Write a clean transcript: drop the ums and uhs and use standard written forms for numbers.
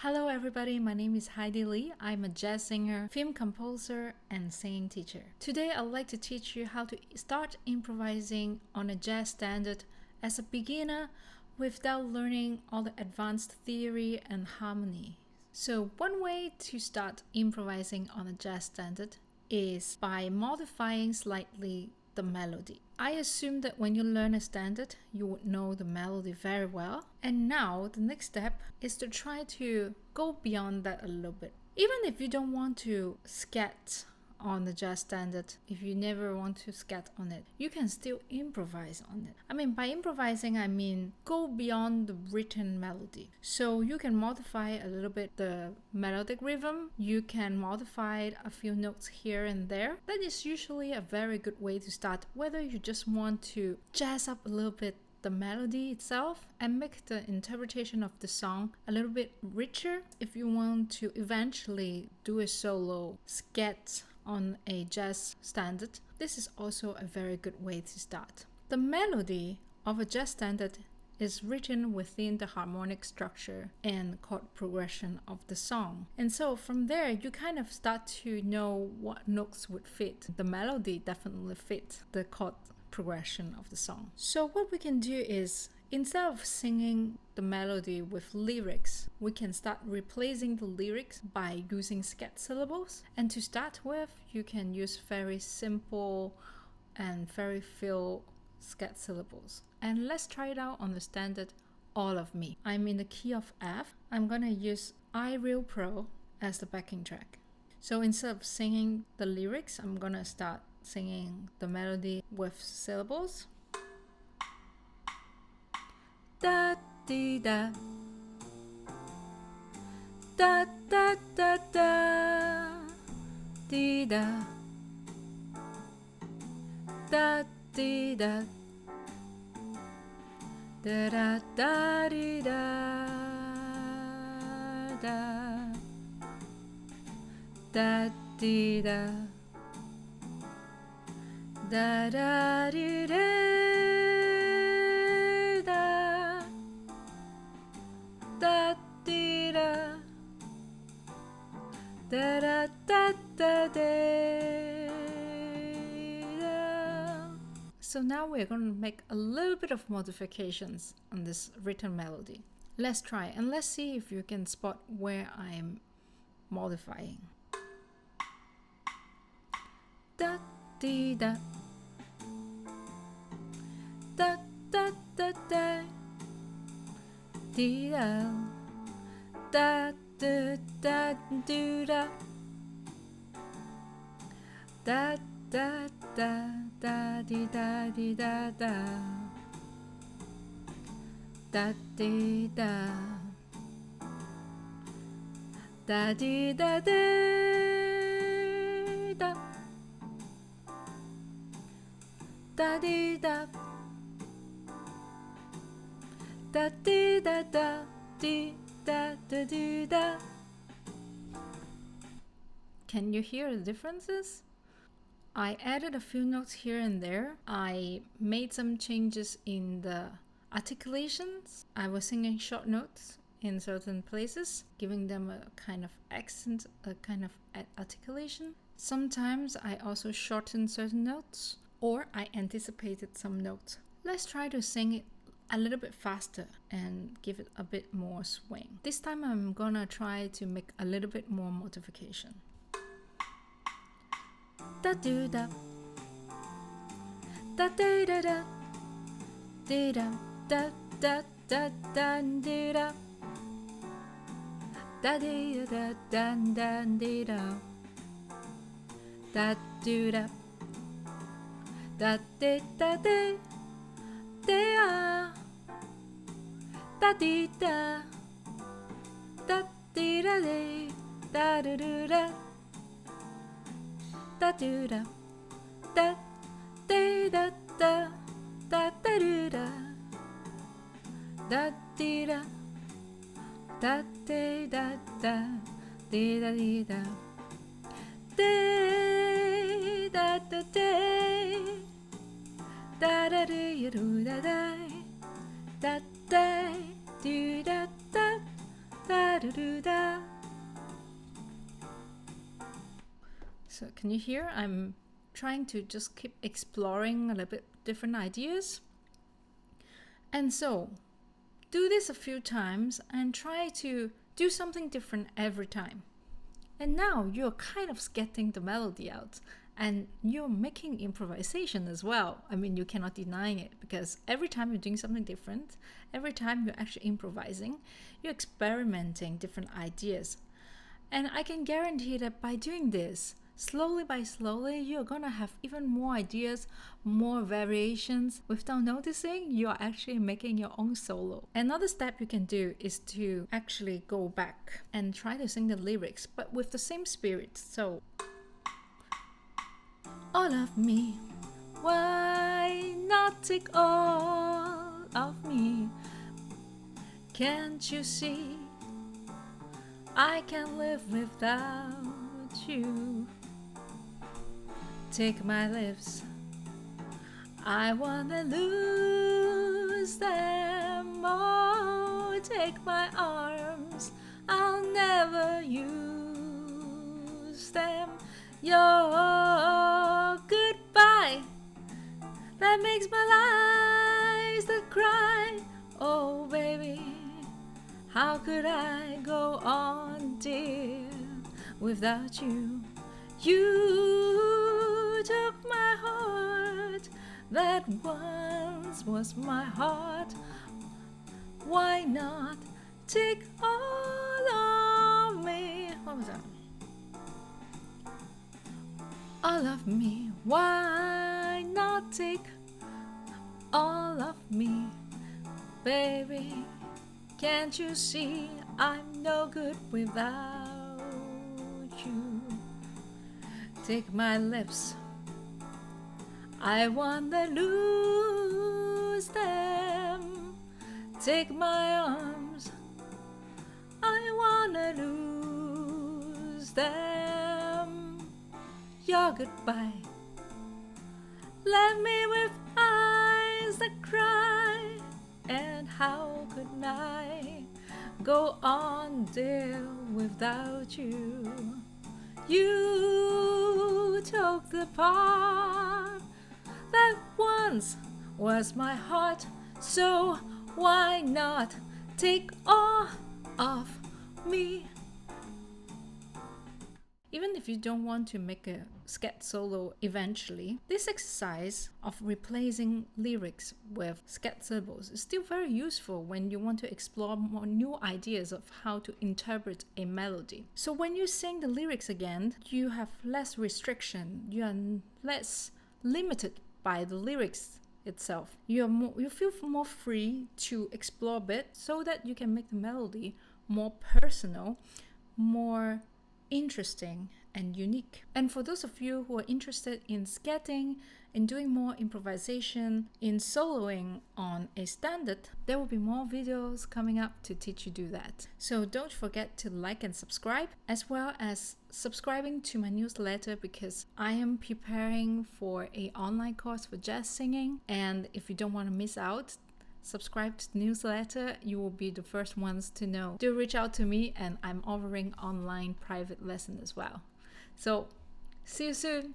Hello everybody, my name is Heidi Lee. I'm a jazz singer, film composer, and singing teacher. Today I'd like to teach you how to start improvising on a jazz standard as a beginner without learning all the advanced theory and harmony. So one way to start improvising on a jazz standard is by modifying slightly the melody. I assume that when you learn a standard, you would know the melody very well. And now the next step is to try to go beyond that a little bit. Even if you don't want to scat on the jazz standard, if you never want to scat on it, you can still improvise on it. By improvising, I mean go beyond the written melody. So you can modify a little bit the melodic rhythm. You can modify a few notes here and there. That is usually a very good way to start, whether you just want to jazz up a little bit the melody itself and make the interpretation of the song a little bit richer. If you want to eventually do a solo scat on a jazz standard, this is also a very good way to start. The melody of a jazz standard is written within the harmonic structure and chord progression of the song. And so from there, you kind of start to know what notes would fit. The melody definitely fits the chord progression of the song. So what we can do is, instead of singing the melody with lyrics, we can start replacing the lyrics by using scat syllables. And to start with, you can use very simple and very few scat syllables. And let's try it out on the standard All of Me. I'm in the key of F. I'm gonna use iReal Pro as the backing track. So instead of singing the lyrics, I'm gonna start singing the melody with syllables. Da dee da, da da da da, dee da, da dee da, da da da dee da, da da dee da, da da dee da. Da dee da, da da da da da. So now we're going to make a little bit of modifications on this written melody. Let's try and let's see if you can spot where I'm modifying. Da dee da, da da da da. Dee da, da da da do da, da da da da dee da dee da da, da dee da, da dee da dee da, da dee da. Da dee da da dee da da dee da. Can you hear the differences? I added a few notes here and there. I made some changes in the articulations. I was singing short notes in certain places, giving them a kind of accent, a kind of articulation. Sometimes I also shortened certain notes, or I anticipated some notes. Let's try to sing it a little bit faster and give it a bit more swing. This time I'm gonna try to make a little bit more modification. Da do da, da da da da, da da da da da da da, da da da da da da, da do da, da da da da. Da da dee da, da dee da dee, da do do da, da do da, da dee da da, da da do da, da dee da, da dee da da, dee da dee da, dee da da dee. Da da do da da, da da do da da, Da do do da. So can you hear? I'm trying to just keep exploring a little bit different ideas. And so do this a few times and try to do something different every time. And now you're kind of getting the melody out, and you're making improvisation as well. I mean, you cannot deny it, because every time you're doing something different, every time you're actually improvising, you're experimenting different ideas. And I can guarantee that by doing this, slowly by slowly, you're gonna have even more ideas, more variations. Without noticing, you're actually making your own solo. Another step you can do is to actually go back and try to sing the lyrics, but with the same spirit. So, all of me, why not take all of me? Can't you see I can't live without you? Take my lips, I wanna lose them. Oh, take my arms, I'll never use them. Your goodbye, that makes my eyes that cry. Oh baby, how could I go on, dear, without you? You took my heart, that once was my heart. Why not take all of me? What was that? All of me. Why not take all of me? Baby, can't you see I'm no good without you? Take my lips, I wanna lose them. Take my arms, I wanna lose them. Your goodbye left me with eyes that cry. And how could I go on, dear, without you? You took the part that once was my heart, so why not take all of me? Even if you don't want to make a scat solo eventually, this exercise of replacing lyrics with scat syllables is still very useful when you want to explore more new ideas of how to interpret a melody. So when you sing the lyrics again, you have less restriction, you are less limited by the lyrics itself. You feel more free to explore a bit, so that you can make the melody more personal, more interesting and unique. And for those of you who are interested in scatting, in doing more improvisation, in soloing on a standard, there will be more videos coming up to teach you do that. So don't forget to like and subscribe, as well as subscribing to my newsletter, because I am preparing for an online course for jazz singing. And if you don't want to miss out, subscribe to the newsletter. You will be the first ones to know. Do reach out to me, and I'm offering online private lesson as well. So see you soon.